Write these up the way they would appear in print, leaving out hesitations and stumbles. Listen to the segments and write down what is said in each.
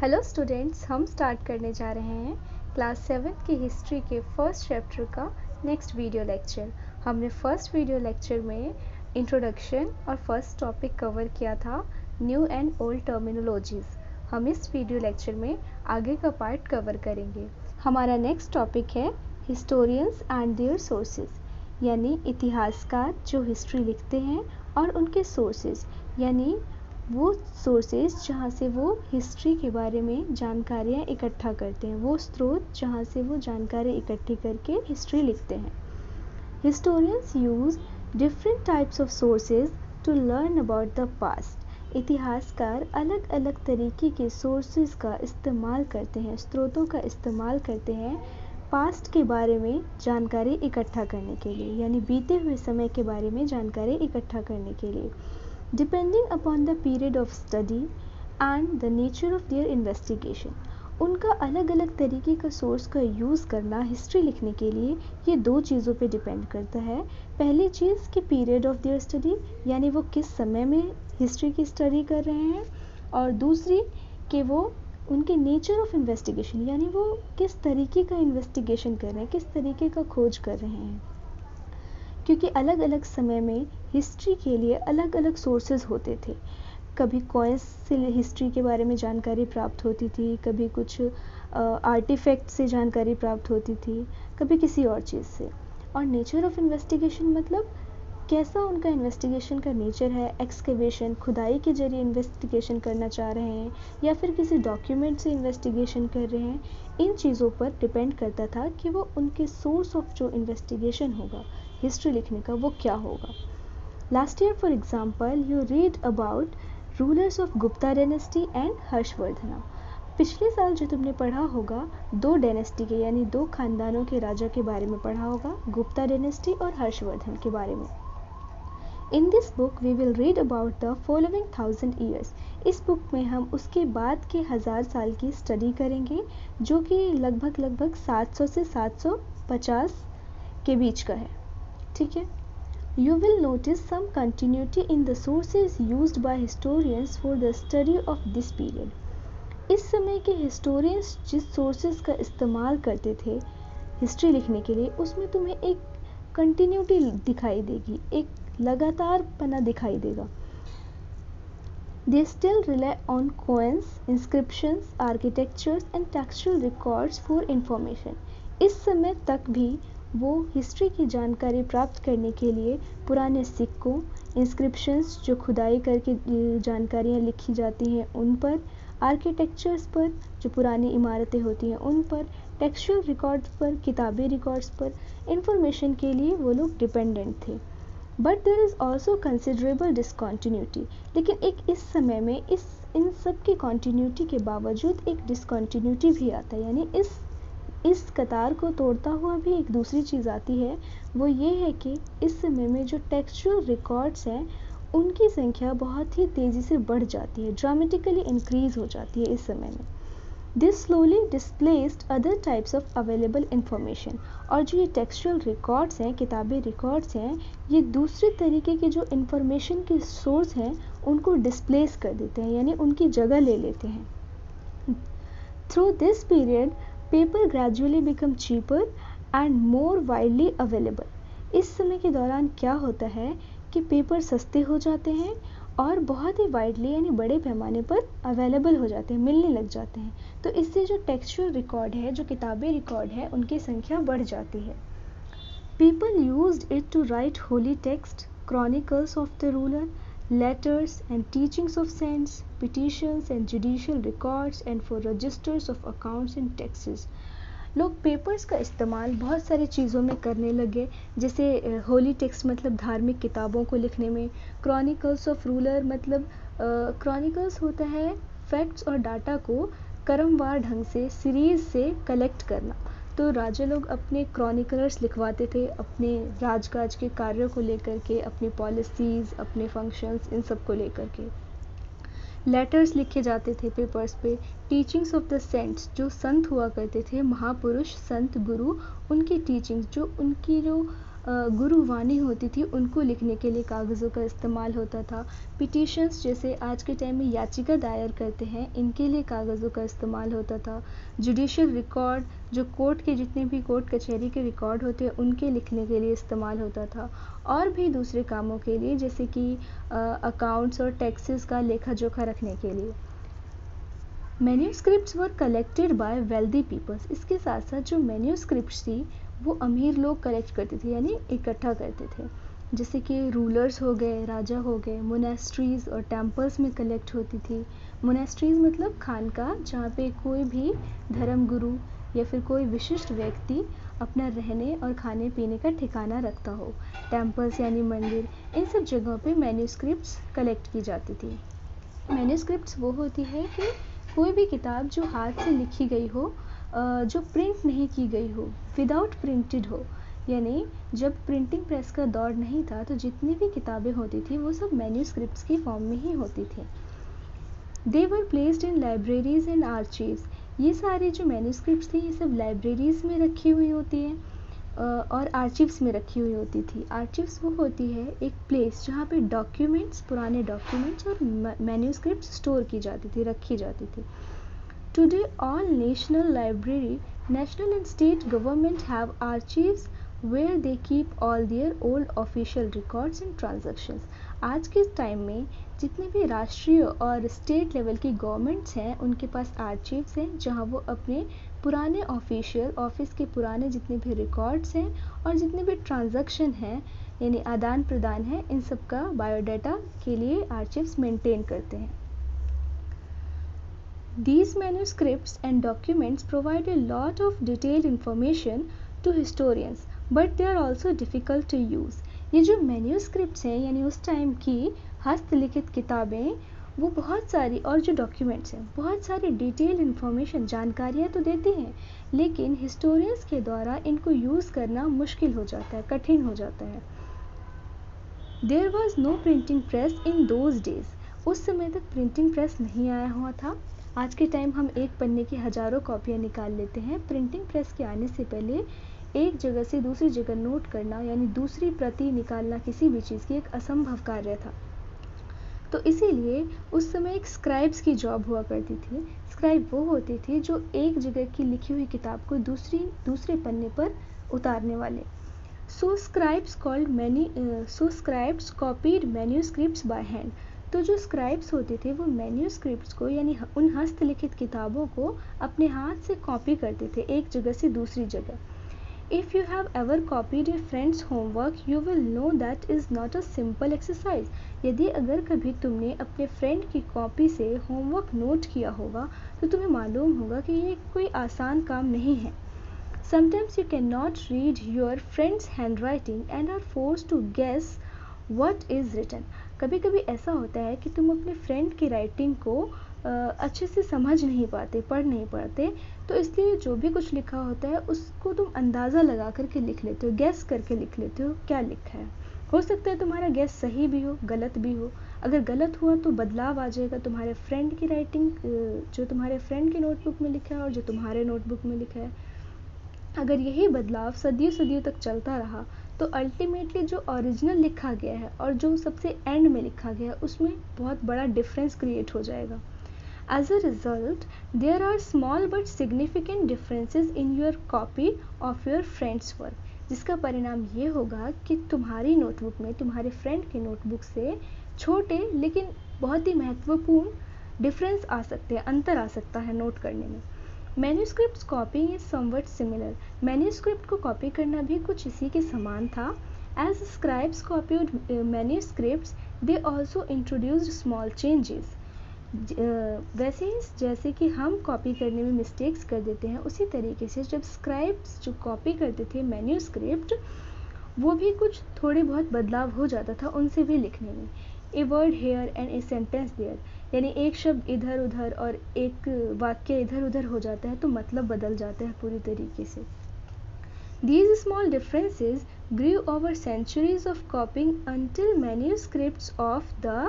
Hello students, हम start करने जा रहे हैं क्लास 7 की हिस्ट्री के फर्स्ट चैप्टर का नेक्स्ट वीडियो लेक्चर। हमने फर्स्ट वीडियो लेक्चर में इंट्रोडक्शन और फर्स्ट टॉपिक कवर किया था न्यू एंड ओल्ड टर्मिनोलॉजीज़। हम इस वीडियो लेक्चर में आगे का पार्ट कवर करेंगे। हमारा नेक्स्ट टॉपिक है हिस्टोरियंस एंड देयर सोर्सेज, यानी इतिहासकार जो हिस्ट्री लिखते हैं और उनके सोर्सेज, यानी वो सोर्सेज जहाँ से वो हिस्ट्री के बारे में जानकारियाँ इकट्ठा करते हैं, वो स्रोत जहाँ से वो जानकारी इकट्ठी करके हिस्ट्री लिखते हैं। Historians use different types of sources to learn about the past. इतिहासकार अलग अलग तरीके के सोर्सेज का इस्तेमाल करते हैं, स्रोतों का इस्तेमाल करते हैं पास्ट के बारे में जानकारी इकट्ठा करने के लिए, यानी बीते हुए समय के बारे में जानकारी इकट्ठा करने के लिए। Depending upon the period of study and the nature of their investigation, उनका अलग अलग तरीके का सोर्स का यूज़ करना हिस्ट्री लिखने के लिए ये दो चीज़ों पे डिपेंड करता है। पहली चीज़ कि पीरियड ऑफ देयर स्टडी, यानी वो किस समय में हिस्ट्री की स्टडी कर रहे हैं, और दूसरी कि वो उनके नेचर ऑफ इन्वेस्टिगेशन, यानी वो किस तरीके का इन्वेस्टिगेशन कर रहे हैं, किस तरीके का खोज कर रहे हैं। क्योंकि अलग अलग समय में हिस्ट्री के लिए अलग अलग सोर्सेज होते थे। कभी कॉइन्स से हिस्ट्री के बारे में जानकारी प्राप्त होती थी, कभी कुछ आर्टिफैक्ट से जानकारी प्राप्त होती थी, कभी किसी और चीज़ से। और नेचर ऑफ इन्वेस्टिगेशन मतलब कैसा उनका इन्वेस्टिगेशन का नेचर है, एक्सकेवेशन, खुदाई के जरिए इन्वेस्टिगेशन करना चाह रहे हैं या फिर किसी डॉक्यूमेंट से इन्वेस्टिगेशन कर रहे हैं। इन चीज़ों पर डिपेंड करता था कि वो उनके सोर्स ऑफ जो इन्वेस्टिगेशन होगा हिस्ट्री लिखने का वो क्या होगा। Last year for example you read about rulers of Gupta dynasty and Harshavardhana. पिछले साल जो तुमने पढ़ा होगा दो डायनेस्टी के, यानी दो खानदानों के राजा के बारे में पढ़ा होगा, गुप्ता डायनेस्टी और हर्षवर्धन के बारे में। In this book we will read about the following 1000 years. इस बुक में हम उसके बाद के 1000 साल की स्टडी करेंगे, जो कि लगभग 700 से 750 के बीच का है। ठीक है। You will notice some continuity in the sources used by historians for the study of this period. इस समय के historians जिस sources का इस्तेमाल करते थे हिस्ट्री लिखने के लिए, उसमें तुम्हें एक continuity दिखाई देगी, एक लगातार पना दिखाई देगा। They still rely on coins, inscriptions, architectures and textual records for information. इस समय तक भी वो हिस्ट्री की जानकारी प्राप्त करने के लिए पुराने सिक्कों, इंस्क्रिप्शंस जो खुदाई करके जानकारियाँ लिखी जाती हैं उन पर, आर्किटेक्चर्स पर जो पुरानी इमारतें होती हैं उन पर, टेक्सचुअल रिकॉर्ड्स पर, किताबी रिकॉर्ड्स पर इंफॉर्मेशन के लिए वो लोग डिपेंडेंट थे। But there is also considerable discontinuity. लेकिन एक इस समय में इन सब की कॉन्टीन्यूटी के बावजूद एक डिसकॉन्टीन्यूटी भी आता है, यानी इस कतार को तोड़ता हुआ भी एक दूसरी चीज़ आती है। वो ये है कि इस समय में जो टेक्सचुअल रिकॉर्ड्स हैं उनकी संख्या बहुत ही तेज़ी से बढ़ जाती है, ड्रामेटिकली इंक्रीज़ हो जाती है इस समय में। This slowly displaced other types of available information. और जो ये टेक्सचुअल रिकॉर्ड्स हैं, किताबी रिकॉर्ड्स हैं, ये दूसरे तरीके के जो इंफॉर्मेशन के सोर्स हैं उनको डिस्प्लेस कर देते हैं, यानी उनकी जगह ले लेते हैं। Through this period paper gradually become cheaper and more widely available. इस समय के दौरान क्या होता है कि पेपर सस्ते हो जाते हैं और बहुत ही वाइडली, यानी बड़े पैमाने पर अवेलेबल हो जाते हैं, मिलने लग जाते हैं। तो इससे जो टेक्सचुअल रिकॉर्ड है, जो किताबी रिकॉर्ड है, उनकी संख्या बढ़ जाती है। People used it to write holy text, chronicles of the ruler, letters and teachings of saints, petitions and judicial records and for registers of accounts and taxes. लोग पेपर्स का इस्तेमाल बहुत सारी चीज़ों में करने लगे, जैसे होली टेक्स्ट मतलब धार्मिक किताबों को लिखने में, क्रॉनिकल्स ऑफ रूलर मतलब क्रॉनिकल्स होता है फैक्ट्स और डाटा को क्रमवार ढंग से सीरीज से कलेक्ट करना। तो राजा लोग अपने क्रॉनिकलर्स लिखवाते थे अपने राजकाज के कार्यों को लेकर के, अपनी पॉलिसीज़, अपने फंक्शंस, इन सब को लेकर के। लेटर्स लिखे जाते थे पेपर्स पे। टीचिंग्स ऑफ द सेंट्स, जो संत हुआ करते थे, महापुरुष, संत, गुरु, उनकी टीचिंग्स, जो उनकी जो गुरुवाणी होती थी उनको लिखने के लिए कागज़ों का इस्तेमाल होता था। पिटीशंस जैसे आज के टाइम में याचिका दायर करते हैं, इनके लिए कागज़ों का इस्तेमाल होता था। जुडिशियल रिकॉर्ड, जो कोर्ट के जितने भी कोर्ट कचहरी के रिकॉर्ड होते हैं उनके लिखने के लिए इस्तेमाल होता था। और भी दूसरे कामों के लिए जैसे कि अकाउंट्स और टैक्सेस का लेखा जोखा रखने के लिए। Manuscripts were collected by wealthy peoples. इसके साथ साथ जो मैन्यूस्क्रिप्ट्स थी वो अमीर लोग कलेक्ट करते थे, यानी इकट्ठा करते थे। जैसे कि रूलर्स हो गए, राजा हो गए। मोनेस्ट्रीज और टेम्पल्स में कलेक्ट होती थी। मोनेस्ट्रीज मतलब खानका, जहाँ पे कोई भी धर्म गुरु या फिर कोई विशिष्ट व्यक्ति अपना रहने और खाने पीने का ठिकाना रखता हो। टेम्पल्स यानी मंदिर, इन सब जगहों पे मैन्यूस्क्रिप्ट्स कलेक्ट की जाती थी। मैन्यूस्क्रिप्ट्स वो होती है कि कोई भी किताब जो हाथ से लिखी गई हो, जो प्रिंट नहीं की गई हो, विदाउट प्रिंटेड हो। यानी जब प्रिंटिंग प्रेस का दौर नहीं था तो जितनी भी किताबें होती थी वो सब मैन्यूस्क्रिप्ट्स की फॉर्म में ही होती थी। They were placed in libraries and archives. ये सारी जो मैन्यूस्क्रिप्ट्स थी ये सब लाइब्रेरीज में रखी हुई होती हैं और आर्चिव्स में रखी हुई होती थी। आर्चिव्स वो होती है एक प्लेस जहाँ पे डॉक्यूमेंट्स, पुराने डॉक्यूमेंट्स और मैन्यूस्क्रिप्ट्स स्टोर की जाती थी, रखी जाती थी। Today all national library, national and state government have archives where they keep all their old official records and transactions। आज के टाइम में जितने भी राष्ट्रीय और स्टेट लेवल की गवर्नमेंट्स हैं उनके पास आर्चिव्स हैं जहां वो अपने पुराने ऑफिशियल ऑफिस के पुराने जितने भी रिकॉर्ड्स हैं और जितने भी ट्रांजैक्शन हैं यानी आदान प्रदान है, इन सब का बायोडाटा के लिए आर्चिव्स मेंटेन करते हैं। These manuscripts and documents provide a lot of detailed information to historians, but they are also difficult to use। ये जो मैन्यूस्क्रिप्ट्स हैं यानी उस टाइम की हस्तलिखित किताबें, वो बहुत सारी, और जो डॉक्यूमेंट्स हैं बहुत सारी डिटेल इन्फॉर्मेशन, जानकारियाँ तो देती हैं, लेकिन हिस्टोरियंस के द्वारा इनको यूज़ करना मुश्किल हो जाता है, कठिन हो जाता है। There was no printing press in those days। उस समय तक प्रिंटिंग प्रेस नहीं आया हुआ था। आज के टाइम हम एक पन्ने की हज़ारों कॉपियाँ निकाल लेते हैं। प्रिंटिंग प्रेस के आने से पहले एक जगह से दूसरी जगह नोट करना यानी दूसरी प्रति निकालना किसी भी चीज़ की एक असंभव कार्य था। तो इसीलिए उस समय एक स्क्राइब्स की जॉब हुआ करती थी। स्क्राइब वो होती थी जो एक जगह की लिखी हुई किताब को दूसरे पन्ने पर उतारने वाले। So scribes copied manuscripts by hand। तो जो स्क्राइब्स होते थे वो मैन्यूस्क्रिप्ट्स को यानी उन हस्तलिखित किताबों को अपने हाथ से कॉपी करते थे एक जगह से दूसरी जगह। If you have ever copied your friend's homework, you will know that is not a simple exercise। यदि अगर कभी तुमने अपने फ्रेंड की कॉपी से होमवर्क नोट किया होगा तो तुम्हें मालूम होगा कि ये कोई आसान काम नहीं है। Sometimes you cannot read your friend's handwriting and are forced to guess what is written। कभी कभी ऐसा होता है कि तुम अपने फ्रेंड की राइटिंग को अच्छे से समझ नहीं पाते, पढ़ नहीं पाते, तो इसलिए जो भी कुछ लिखा होता है उसको तुम अंदाज़ा लगा करके लिख लेते हो, गैस करके लिख लेते हो क्या लिखा है। हो सकता है तुम्हारा गैस सही भी हो, गलत भी हो। अगर गलत हुआ तो बदलाव आ जाएगा तुम्हारे फ्रेंड की राइटिंग, जो तुम्हारे फ्रेंड की नोटबुक में लिखा है और जो तुम्हारे नोटबुक में लिखा है। अगर यही बदलाव सदियों सदियों तक चलता रहा तो अल्टीमेटली जो ओरिजिनल लिखा गया है और जो सबसे एंड में लिखा गया है उसमें बहुत बड़ा डिफरेंस क्रिएट हो जाएगा। As a result there are small but significant differences in your copy of your friends work. जिसका परिणाम ये होगा कि तुम्हारी नोटबुक में तुम्हारे फ्रेंड की नोटबुक से छोटे लेकिन बहुत ही महत्वपूर्ण डिफरेंस आ सकते हैं, अंतर आ सकता है नोट करने में। Manuscripts copying is somewhat similar. Manuscript को कॉपी करना भी कुछ इसी के समान था। As scribes copied manuscripts they also introduced small changes. वैसे ही जैसे कि हम कॉपी करने में मिस्टेक्स कर देते हैं, उसी तरीके से जब स्क्राइब्स जो कॉपी करते थे मैन्यूस्क्रिप्ट, वो भी कुछ थोड़े बहुत बदलाव हो जाता था उनसे भी लिखने में। A word here and a sentence there, यानी एक शब्द इधर उधर और एक वाक्य इधर उधर हो जाता है तो मतलब बदल जाता है पूरी तरीके से। These small differences grew over centuries of copying until manuscripts of the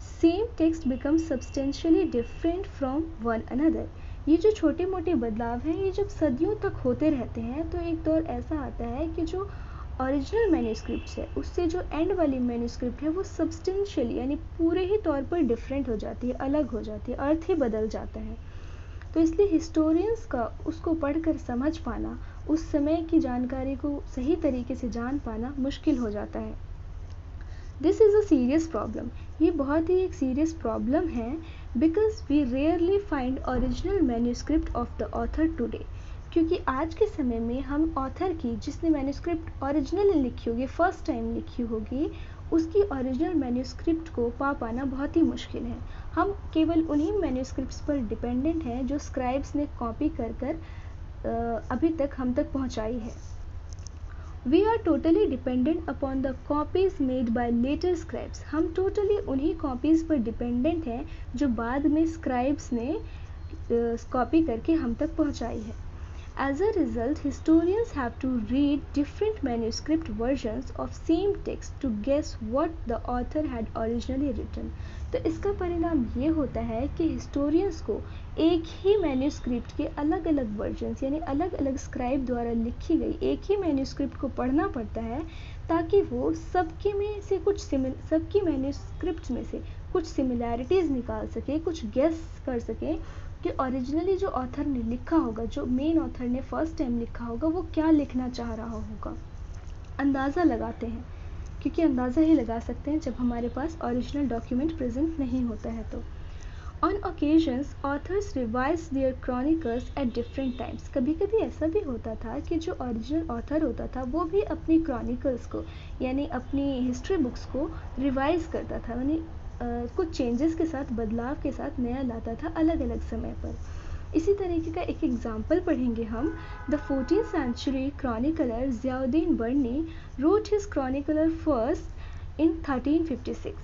same text become substantially different from one another। ये जो छोटे मोटे बदलाव हैं ये जब सदियों तक होते रहते हैं तो एक दौर ऐसा आता है कि जो ओरिजिनल मैन्यूस्क्रिप्ट है उससे जो एंड वाली मैन्यूस्क्रिप्ट है वो सब्सटेंशियली यानी पूरे ही तौर पर डिफरेंट हो जाती है, अलग हो जाती है, अर्थ ही बदल जाता है। तो इसलिए हिस्टोरियंस का उसको पढ़कर समझ पाना, उस समय की जानकारी को सही तरीके से जान पाना मुश्किल हो जाता है। This is a serious problem, ये बहुत ही एक सीरियस प्रॉब्लम है, because we rarely find original manuscript of the author today. क्योंकि आज के समय में हम ऑथर की, जिसने मैन्यूस्क्रिप्ट ओरिजिनली लिखी होगी, फर्स्ट टाइम लिखी होगी, उसकी ओरिजिनल मैन्यूस्क्रिप्ट को पा पाना बहुत ही मुश्किल है। हम केवल उन्हीं मैन्यूस्क्रिप्ट्स पर डिपेंडेंट हैं जो स्क्राइब्स ने कॉपी कर कर अभी तक हम तक पहुंचाई है। We are totally dependent upon the copies made by later scribes. हम totally उन्हीं copies पर dependent हैं जो बाद में scribes ने कॉपी करके हम तक पहुंचाई है। As a result, historians have to read different manuscript versions of same text to guess what the author had originally written. तो इसका परिणाम ये होता है कि हिस्टोरियंस को एक ही मैन्यूस्क्रिप्ट के अलग अलग वर्जन्स यानी अलग अलग स्क्राइब द्वारा लिखी गई एक ही मैन्यूस्क्रिप्ट को पढ़ना पड़ता है, ताकि वो सबकी मैन्यूस्क्रिप्ट में से कुछ सिमिलैरिटीज़ निकाल सके, कुछ गेस कर सके कि ओरिजिनली जो ऑथर ने लिखा होगा, जो मेन ऑथर ने फर्स्ट टाइम लिखा होगा, वो क्या लिखना चाह रहा होगा। अंदाज़ा लगाते हैं, क्योंकि अंदाज़ा ही लगा सकते हैं जब हमारे पास ओरिजिनल डॉक्यूमेंट प्रेजेंट नहीं होता है। तो on occasions authors revise their chronicles at different times. कभी कभी ऐसा भी होता था कि जो ओरिजिनल ऑथर होता था वो भी अपनी क्रॉनिकल्स को यानी अपनी हिस्ट्री बुक्स को रिवाइज करता था, यानी कुछ चेंजेस के साथ, बदलाव के साथ नया लाता था अलग अलग समय पर। इसी तरीके का एक एग्जाम्पल पढ़ेंगे हम। The 14th century chronicler Ziauddin Barani wrote his chronicler first in 1356।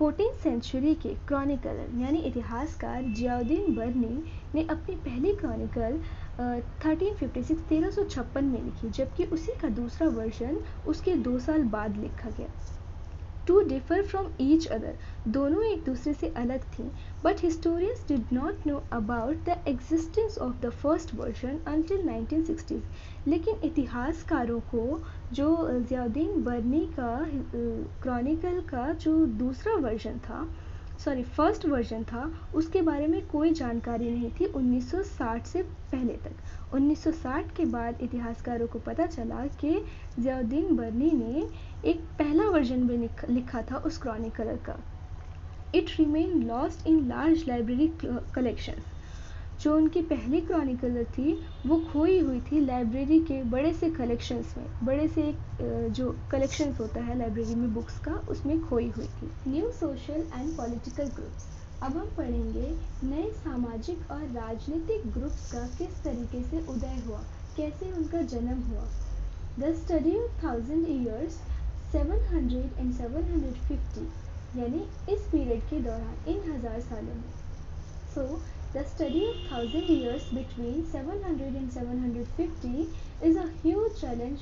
14th century के क्रॉनिकलर यानी इतिहासकार ज़ियाउद्दीन बर्नी ने अपनी पहली क्रॉनिकल 1356 में लिखी, जबकि उसी का दूसरा वर्जन उसके 2 साल बाद लिखा गया। To differ from each other, दोनों एक दूसरे से अलग थी, but historians did not know about the existence of the first version until 1960s। लेकिन इतिहासकारों को जो ज़ियाउद्दीन बर्नी का क्रॉनिकल का जो दूसरा वर्जन था, फर्स्ट वर्जन था, उसके बारे में कोई जानकारी नहीं थी 1960 से पहले तक। 1960 के बाद इतिहासकारों को पता चला कि ज़ियाउद्दीन बर्नी ने एक पहला वर्जन भी लिखा था उस क्रॉनिकलर का। It remain lost in large library collections. जो उनकी पहली क्रॉनिकलर थी वो खोई हुई थी लाइब्रेरी के बड़े से कलेक्शंस में, बड़े से एक जो कलेक्शंस होता है लाइब्रेरी में बुक्स का, उसमें खोई हुई थी। New social and political groups. अब हम पढ़ेंगे नए सामाजिक और राजनीतिक ग्रुप्स का किस तरीके से उदय हुआ, कैसे उनका जन्म हुआ। The study of 1000 years 700 and 750 यानी इस पीरियड के दौरान, इन 1000 सालों में। So, the study of 1000 years between 700 and 750 is a huge challenge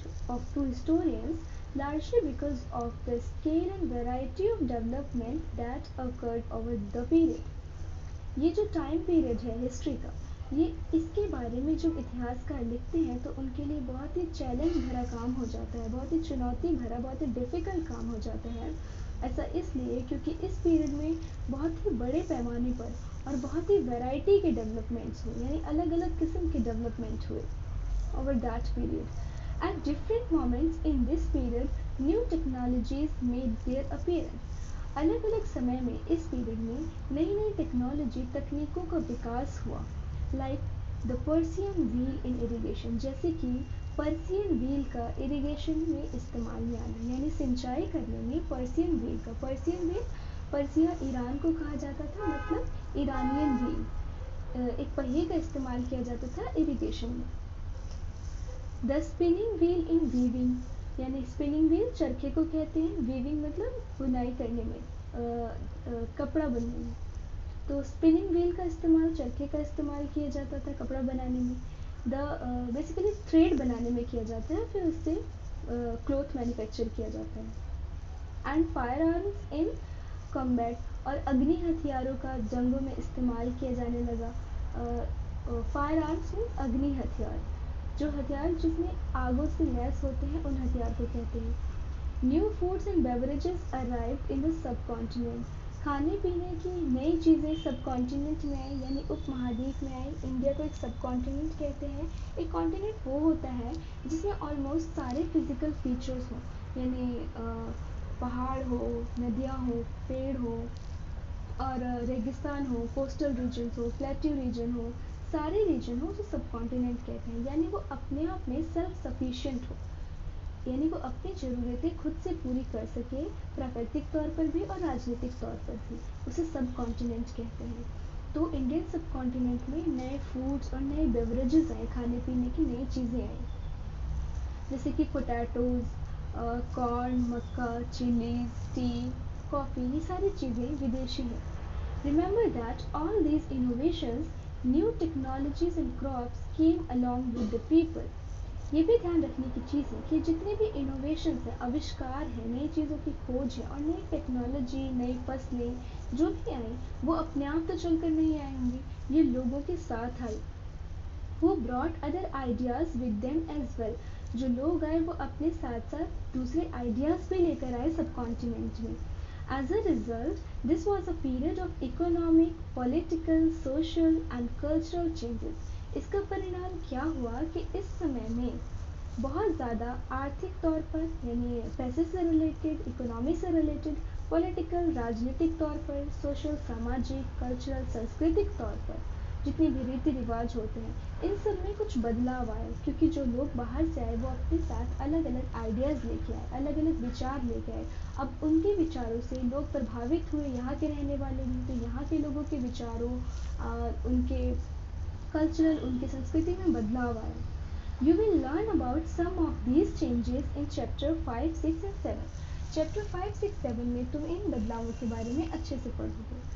to historians, largely because of the scale and variety of development that occurred over the period. ये जो time period है history का, ये इसके बारे में जब इतिहासकार लिखते हैं तो उनके लिए बहुत ही चैलेंज भरा काम हो जाता है, बहुत ही चुनौती भरा, बहुत ही डिफ़िकल्ट काम हो जाता है। ऐसा इसलिए क्योंकि इस पीरियड में बहुत ही बड़े पैमाने पर और बहुत ही वैरायटी के डेवलपमेंट्स हुए, यानी अलग अलग किस्म के डेवलपमेंट हुए over that period. At different moments in this period new technologies made their appearance. अलग अलग समय में इस पीरियड में नई नई टेक्नोलॉजी, तकनीकों का विकास हुआ। Like the Persian wheel in irrigation, जैसे कि पर्सियन व्हील का इरिगेशन में इस्तेमाल में आना, यानी सिंचाई करने में पर्सियन व्हील का, पर्सियन व्हील पर्सिया ईरान को कहा जाता था, मतलब ईरानियन व्हील, एक पहिए का इस्तेमाल किया जाता था इरिगेशन में। The spinning wheel in weaving, यानी स्पिनिंग व्हील चरखे को कहते हैं, वीविंग मतलब बुनाई करने में, कपड़ा बुनने में। तो स्पिनिंग व्हील का इस्तेमाल, चरखे का इस्तेमाल किया जाता था कपड़ा बनाने में। बेसिकली थ्रेड बनाने में किया जाता है, फिर उससे क्लॉथ मैन्युफैक्चर किया जाता है। And fire arms in combat, और अग्नि हथियारों का जंगों में इस्तेमाल किया जाने लगा। फायर आर्म्स मीन्स अग्नि हथियार। जो हथियार जिसमें आगों से लैस होते हैं उन हथियार को कहते हैं। New foods and beverages arrived in the sub continent. खाने पीने की नई चीज़ें सब कॉन्टिनेंट में आई, यानी उपमहाद्वीप में आई। इंडिया को एक सब कॉन्टिनेंट कहते हैं। एक कॉन्टिनेंट वो होता है जिसमें ऑलमोस्ट सारे फिजिकल फीचर्स हों, यानी पहाड़ हो, नदियाँ हो, पेड़ हो, और रेगिस्तान हो, कोस्टल रीजन हो, प्लेट्यू रीजन हो, सारे रीजन हो, उसे सब कॉन्टिनेंट कहते हैं। यानी वो अपने आप में सेल्फ सफिशिएंट हो, यानी वो अपनी ज़रूरतें खुद से पूरी कर सके, प्राकृतिक तौर पर भी और राजनीतिक तौर पर भी, उसे सब कॉन्टिनेंट कहते हैं। तो इंडियन सब कॉन्टिनेंट में नए फूड्स और नए बेवरेजेस आए, खाने पीने की नई चीज़ें आई, जैसे कि पोटैटोज़, कॉर्न, मक्का, चिलीज, टी, कॉफ़ी, ये सारी चीज़ें विदेशी हैं। Remember that all these innovations, new technologies and crops came along with the people. ये भी ध्यान रखने की चीज़ है कि जितने भी इनोवेशंस हैं, आविष्कार हैं, नई चीज़ों की खोज है और नई टेक्नोलॉजी, नई फसलें जो भी आई, वो अपने आप तो चलकर नहीं आएंगी, ये लोगों के साथ आई। who brought other ideas with them as well। जो लोग आए वो अपने साथ साथ दूसरे आइडियाज़ भी लेकर आए सब कॉन्टिनेंट में। As a result, this was a period of economic, political, social and cultural changes। इसका परिणाम क्या हुआ कि इस समय में बहुत ज़्यादा आर्थिक तौर पर, यानी पैसे से रिलेटेड, इकोनॉमी से रिलेटेड, पॉलिटिकल, राजनीतिक तौर पर, सोशल, सामाजिक, कल्चरल, सांस्कृतिक तौर पर जितने भी रीति रिवाज होते हैं, इन सब में कुछ बदलाव आए, क्योंकि जो लोग बाहर से आए वो अपने साथ अलग अलग आइडियाज़ लेके आए, अलग अलग विचार लेके आए। अब उनके विचारों से लोग प्रभावित हुए, यहाँ के रहने वाले भी, तो यहाँ के लोगों के विचारों, उनके कल्चरल, उनकी संस्कृति में बदलाव आया। You will learn about some of these changes in chapter 5, 6 and 7। Chapter 5, 6, 7 में तुम इन बदलावों के बारे में अच्छे से पढ़ोगे।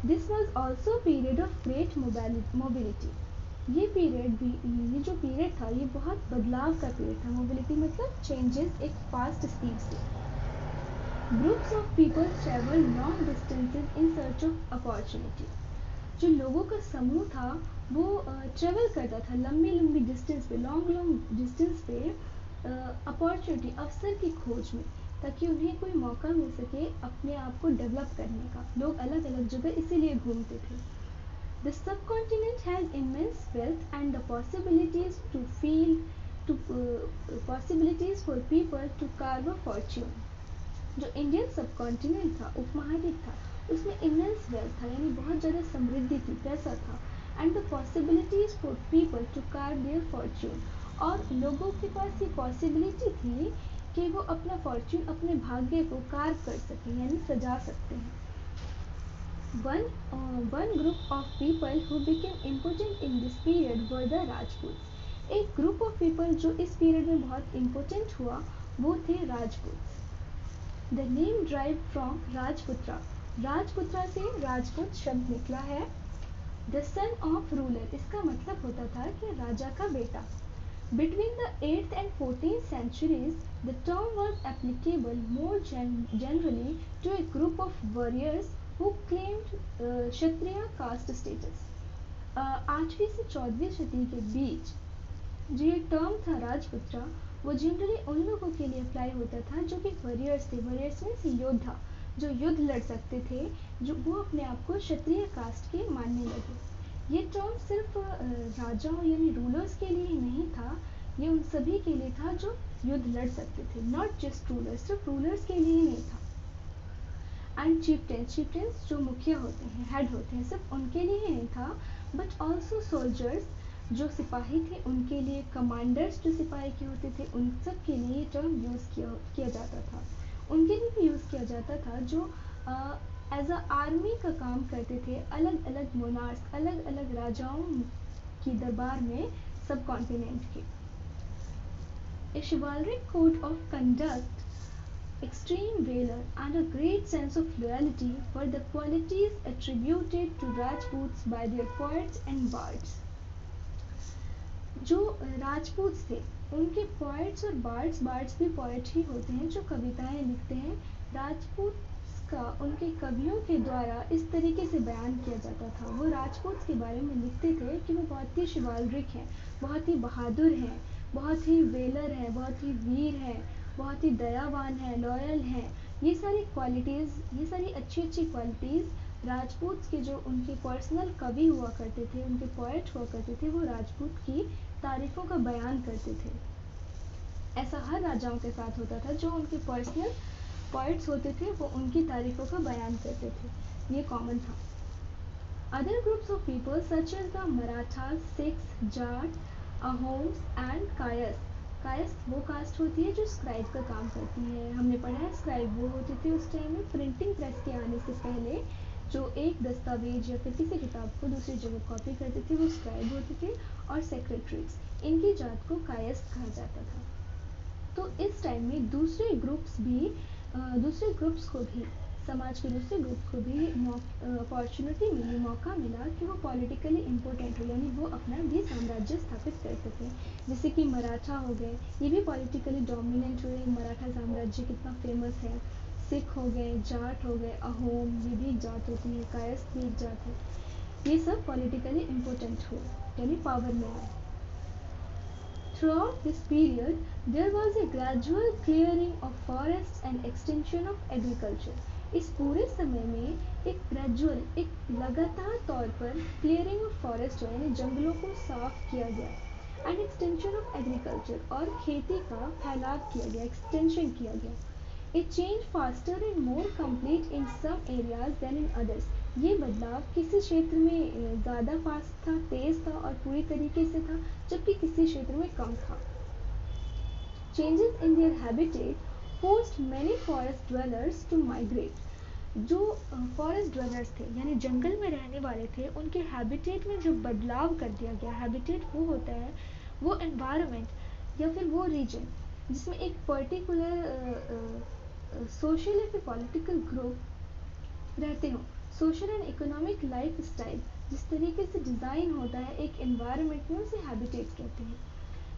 This was also period of great mobility। ये पीरियड भी, ये जो पीरियड था ये बहुत बदलाव का पीरियड था। मोबिलिटी मतलब चेंजेस एक फास्ट स्पीड से। Groups of people travel long distances in search of opportunity. जो लोगों का समूह था वो ट्रेवल करता था लंबी लंबी डिस्टेंस पे, लॉन्ग डिस्टेंस पे, अपॉर्चुनिटी, अवसर की खोज में, ताकि उन्हें कोई मौका मिल सके अपने आप को डेवलप करने का। लोग अलग अलग जगह इसीलिए घूमते थे। The subcontinent has immense wealth and the possibilities to feel to possibilities for people to carve a fortune। जो इंडियन सब कॉन्टिनेंट था, उपमहाद्वीप था, उसमें इमेंस वेल्थ था, यानी बहुत ज़्यादा समृद्धि थी, पैसा था, and the possibilities for people to carve their fortune. और लोगों के पास ये पॉसिबिलिटी थी कि वो अपना फॉर्च्यून, अपने भाग्य को कार्व कर सकें, यानी सजा सकते हैं। One group of people who became important in this period were the Rajputs। एक ग्रुप ऑफ पीपल जो इस पीरियड में बहुत इम्पोर्टेंट हुआ वो थे Rajput. The name derived from Rajputra। राजपुत्रा से राजपूत शब्द निकला है। The son of ruler, इसका मतलब होता था कि राजा का बेटा। Between the 8th and 14th centuries, the term was applicable more generally to a group of warriors who claimed Kshatriya caste status. 8वीं से 14वीं शती के बीच जो ये टर्म था राजपुत्रा, वो जनरली उन लोगों के लिए अप्लाई होता था जो कि वॉरियर्स थे। वॉरियर्स मीन्स योद्धा, जो युद्ध लड़ सकते थे, जो वो अपने आप को क्षत्रिय कास्ट के मानने लगे। ये टर्म सिर्फ राजाओं यानी रूलर्स के लिए ही नहीं था, ये उन सभी के लिए था जो युद्ध लड़ सकते थे, नॉट जस्ट रूलर्स, सिर्फ रूलर्स के लिए ही नहीं था। एंड चिफ्टेंस जो मुखिया होते हैं, हेड होते हैं, सिर्फ उनके लिए ही नहीं था, बट ऑल्सो सोल्जर्स जो सिपाही थे उनके लिए, कमांडर्स जो सिपाही के होते थे, उन सब के लिए ये टर्म यूज़ किया जाता था। उनके लिए भी यूज़ किया जाता था जो एज अ आर्मी का काम करते थे, अलग अलग मोनार्स, अलग अलग राजाओं की दरबार में सब कॉन्टिनेंट के। A chivalric code of conduct, extreme valor and a great sense of loyalty were the qualities attributed to Rajputs by their poets and bards। जो राजपूत थे उनके पोएट्स और बार्ड्स भी पोएट ही होते हैं जो कविताएं लिखते हैं। राजपूत का उनके कवियों के द्वारा इस तरीके से बयान किया जाता था। वो राजपूत के बारे में लिखते थे कि वो बहुत ही शिवालरिक हैं, बहुत ही बहादुर हैं, बहुत ही वेलर हैं, बहुत ही वीर हैं, बहुत ही दयावान हैं, लॉयल हैं। ये सारी क्वालिटीज़, ये सारी अच्छी अच्छी क्वालिटीज़ राजपूत के जो उनके पर्सनल कवि हुआ करते थे, उनके पोएट हुआ करते थे, वो राजपूत की तारीफ़ों का बयान करते थे। ऐसा हर राजाओं के साथ होता था। जो उनके पर्सनल पोइट्स होते थे वो उनकी तारीफ़ों का बयान करते थे। ये कॉमन था। Other groups of people such as the Marathas, Sikhs, Jat, Ahoms and Kayastha. Kayastha वो कास्ट होती है जो स्क्राइब का काम करती है। हमने पढ़ा है स्क्राइब वो होते थे उस टाइम में प्रिंटिंग प्रेस के आने से पहले, जो एक दस्तावेज या फिर किसी किताब को दूसरी जगह कॉपी करते थे वो स्क्राइब होते थे। और सेक्रेटरीज, इनकी जात को कायस्थ कहा जाता था। तो इस टाइम में दूसरे ग्रुप्स को भी, समाज के दूसरे ग्रुप्स को भी अपॉर्चुनिटी मिली, मौका मिला कि वो पॉलिटिकली इम्पोर्टेंट हो, यानी वो अपना भी साम्राज्य स्थापित कर सकें। जैसे कि मराठा हो गए, ये भी पॉलिटिकली डोमिनेंट हुए। मराठा साम्राज्य कितना फेमस है। सिख हो गए, जाट हो गए, अहोम ये भी एक जात होती है, कायस्थ भी एक जात है। ये सब पॉलिटिकली इम्पोर्टेंट हुए, यानी पावर में आए। Throughout this period, there was a gradual clearing of forests and extension of agriculture. इस पूरे समय में एक ग्रेजुअल, एक लगातार तौर पर क्लियरिंग ऑफ फॉरेस्ट यानी जंगलों को साफ किया गया एंड एक्सटेंशन ऑफ एग्रीकल्चर और खेती का फैलाव किया गया, एक्सटेंशन किया गया। It changed faster and more complete in some areas than in others. ये बदलाव किसी क्षेत्र में ज़्यादा फास्ट था, तेज़ था और पूरी तरीके से था, जबकि किसी क्षेत्र में कम था। Changes in their habitat forced many forest dwellers to migrate. जो फॉरेस्ट ड्वेलर्स थे यानी जंगल में रहने वाले थे, उनके हैबिटेट में जो बदलाव कर दिया गया। हैबिटेट वो होता है, वो एनवायरनमेंट या फिर वो रीजन जिसमें एक पर्टिकुलर सोशल या फिर पॉलिटिकल ग्रुप रहते हो। Social and economic life style जिस तरीके से डिज़ाइन होता है एक एनवायरनमेंट में, उसे हैबिटेट कहते हैं।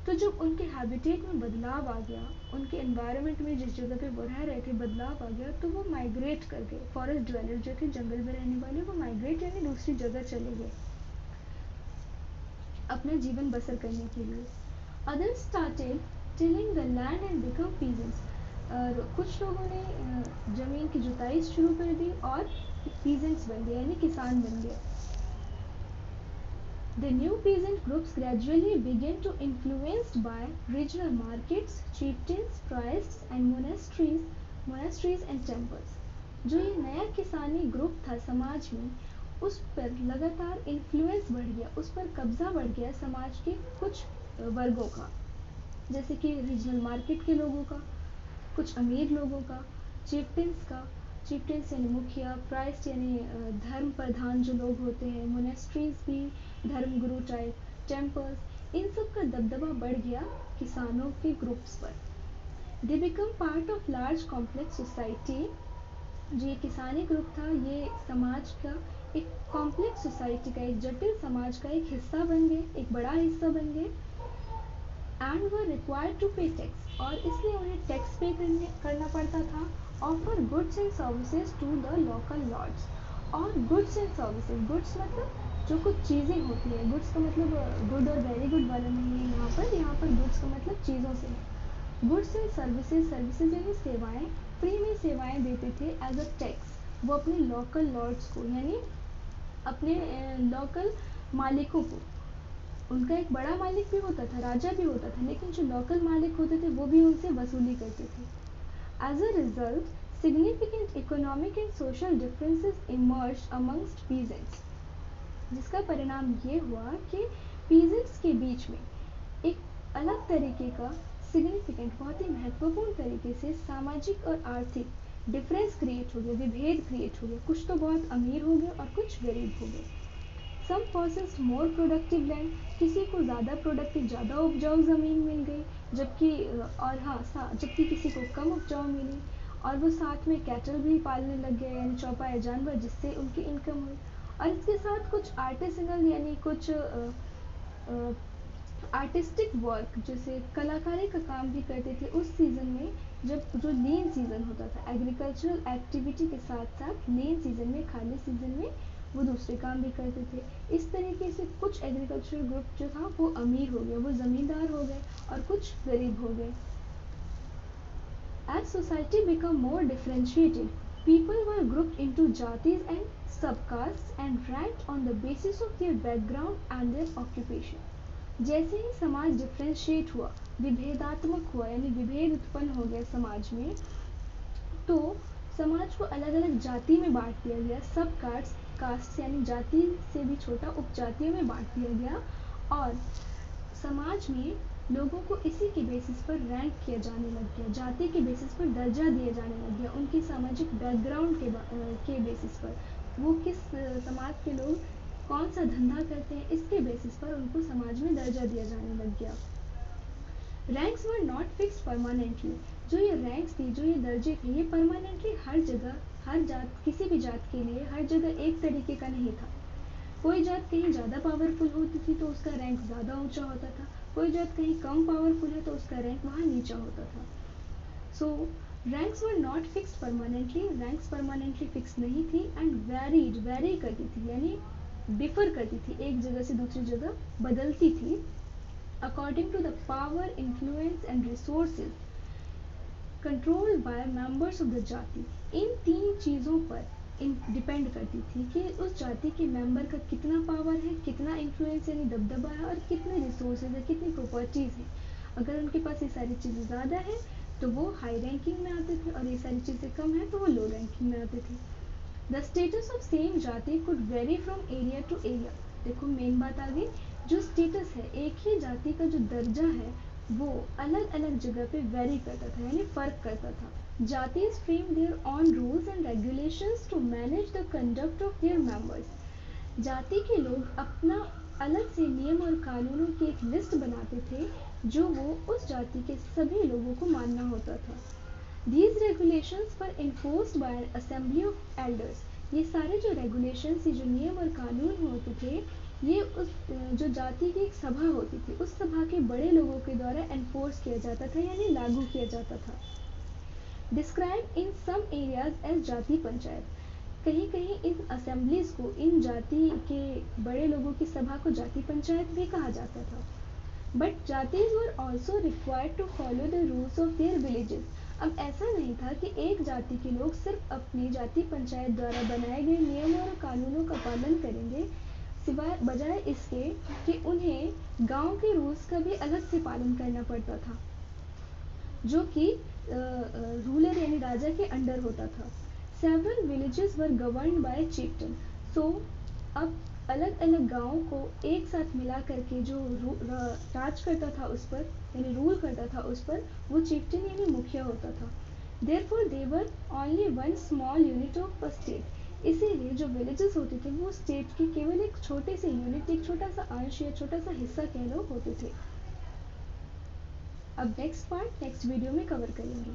तो जब उनके हैबिटेट में बदलाव आ गया, उनके एनवायरनमेंट में जिस जगह पे वो रह रहे थे बदलाव आ गया, तो वो माइग्रेट कर गए। फॉरेस्ट ड्वेलर जो थे जंगल में रहने वाले, वो माइग्रेट यानी दूसरी जगह चले गए अपना जीवन बसर करने के लिए। Others started tilling the land and become peasants. और कुछ लोगों ने ज़मीन की जुताई शुरू कर दी और पीजेंट्स बन गए यानी किसान बन गए। The new peasant groups gradually began to influenced by regional markets, chieftains, priests and monasteries and temples. जो ये नया किसानी ग्रुप था समाज में, उस पर लगातार इन्फ्लुएंस बढ़ गया, उस पर कब्जा बढ़ गया समाज के कुछ वर्गों का, जैसे कि रीजनल मार्केट के लोगों का, कुछ अमीर लोगों का, चिफ्टेंस का, चिफ्टेंस यानी मुखिया, प्राइस्ट यानी धर्म प्रधान जो लोग होते हैं, मोनेस्ट्रीज भी धर्म गुरु टाइप, टेम्पल्स, इन सब का दबदबा बढ़ गया किसानों के ग्रुप्स पर। They become part of large complex society. जो ये किसानी ग्रुप था ये समाज का एक कॉम्प्लेक्स सोसाइटी का, एक जटिल समाज का एक हिस्सा बन गए, एक बड़ा हिस्सा बन गए। And were required to pay tax, और इसलिए उन्हें टैक्स पे करना पड़ता था। Offer goods and services to the local lords. और गुड्स एंड सर्विसेज, गुड्स मतलब जो कुछ चीज़ें होती है, गुड्स का मतलब गुड और वेरी गुड वाला नहीं है यहाँ पर गुड्स का मतलब चीज़ों से है। गुड्स एंड सर्विसेज, सर्विसेज यानी सेवाएं, फ्री में सेवाएं देते थे एज अ टैक्स वो अपने लोकल लॉर्ड्स को, यानी अपने लोकल मालिकों को। उनका एक बड़ा मालिक भी होता था, राजा भी होता था, लेकिन जो लोकल मालिक होते थे वो भी उनसे वसूली करते थे। As a result significant economic and social differences emerged amongst peasants. जिसका परिणाम ये हुआ कि पीजेंट्स के बीच में एक अलग तरीके का सिग्निफिकेंट, बहुत ही महत्वपूर्ण तरीके से सामाजिक और आर्थिक डिफरेंस क्रिएट हो गया, विभेद क्रिएट हो गया। कुछ तो बहुत अमीर हो गए और कुछ गरीब हो गए। सम possessed more productive land, किसी को ज़्यादा प्रोडक्टिव, ज़्यादा उपजाऊ ज़मीन मिल गई, जबकि जबकि किसी को कम उपजाऊ मिली। और वो साथ में कैटल भी पालने लग गए यानी चौपाए जानवर, जिससे उनकी इनकम हुई। और इसके साथ कुछ आर्टिसनल यानी कुछ आर्टिस्टिक वर्क जैसे कलाकारी का काम भी करते थे उस सीज़न में। जब जो लेन सीजन होता था, एग्रीकल्चरल एक्टिविटी के साथ साथ लेन सीजन में, खाली सीजन में वो दूसरे काम भी करते थे। इस तरीके से कुछ एग्रीकल्चरल ग्रुप जो था वो अमीर हो गया, वो ज़मींदार हो गए, और कुछ गरीब हो गए। As society became more differentiated, people were grouped into jatis and subcastes and ranked on the basis of their background and their occupation. जैसे ही समाज डिफ्रेंशिएट हुआ, विभेदात्मक हुआ, यानी विभेद उत्पन्न हो गया समाज में, तो समाज को अलग अलग जाति में बांट दिया गया। सब कास्ट यानी जाति से भी छोटा उपजातियों में बांट दिया गया, और समाज में लोगों को इसी के बेसिस पर रैंक किया जाने लग गया, जाति के बेसिस पर दर्जा दिया जाने लग गया, उनके सामाजिक बैकग्राउंड के बेसिस पर, वो किस समाज के लोग कौन सा धंधा करते हैं, इसके बेसिस पर उनको समाज में दर्जा दिया जाने लग गया। Ranks were not fixed permanently, जो ये रैंक्स थी, जो ये दर्जे थे, ये परमानेंटली हर जगह, हर जात, किसी भी जात के लिए हर जगह एक तरीके का नहीं था। कोई जात कहीं ज़्यादा पावरफुल होती थी तो उसका रैंक ज़्यादा ऊंचा होता था, कोई जात कहीं कम पावरफुल है तो उसका रैंक वहाँ नीचा होता था। So ranks were not fixed permanently, ranks permanently fixed नहीं थी, एंड वेरी करती थी, यानी डिफर करती थी, एक जगह से दूसरी जगह बदलती थी, according to the power, influence and resources controlled by members of the jati. इन तीन चीज़ों पर डिपेंड करती थी कि उस जाति के मेंबर का कितना पावर है, कितना इन्फ्लुएंस यानी दबदबा है, और कितने रिसोर्सेज है, कितनी प्रॉपर्टीज़ हैं। अगर उनके पास ये सारी चीज़ें ज़्यादा है तो वो हाई रैंकिंग में आते थे, और ये सारी चीज़ें कम है तो वो लो रैंकिंग में आते थे। The status of same jati could vary from area to area. देखो मेन बात आ गई, जो स्टेटस है, एक ही जाति का जो दर्जा है वो अलग अलग जगह पे वेरी करता था, यानी फर्क करता था। Jatis frame their own rules and regulations to manage the conduct of their members. जाति के लोग अपना अलग से नियम और कानूनों की एक लिस्ट बनाते थे जो वो उस जाति के सभी लोगों को मानना होता था। These regulations were enforced by an assembly of elders. ये सारे जो regulations, ये जो नियम और कानून होते थे, ये उस जो जाति की एक सभा होती थी, उस सभा के बड़े लोगों के द्वारा एनफोर्स किया जाता था, यानी लागू किया जाता था। Describe in some areas as jati panchayat. कहीं कहीं इन असेंबलीज को, इन जाति के बड़े लोगों की सभा को जाति पंचायत भी कहा जाता था। But jatis were also required to follow the rules of their villages. अब ऐसा नहीं था कि एक जाति के लोग सिर्फ अपनी जाति पंचायत द्वारा बनाए गए नियमों और कानूनों का पालन करेंगे, सिवाय बजाय इसके कि उन्हें गांव के रूल्स का भी अलग से पालन करना पड़ता था, जो कि रूलर यानी राजा के अंडर होता था। Several villages were governed by chieftain. So अब अलग अलग गाँव को एक साथ मिला करके जो राज करता था उस पर, यानी रूल करता था उस पर, वो चिफ्टन यानी मुखिया होता था। Therefore they were only one small unit of a state. इसीलिए जो विलेजेस होते थे वो स्टेट के केवल एक छोटे से यूनिट, एक छोटा सा अंश या छोटा सा हिस्सा कह लो, होते थे। अब नेक्स्ट पार्ट नेक्स्ट वीडियो में कवर करेंगे।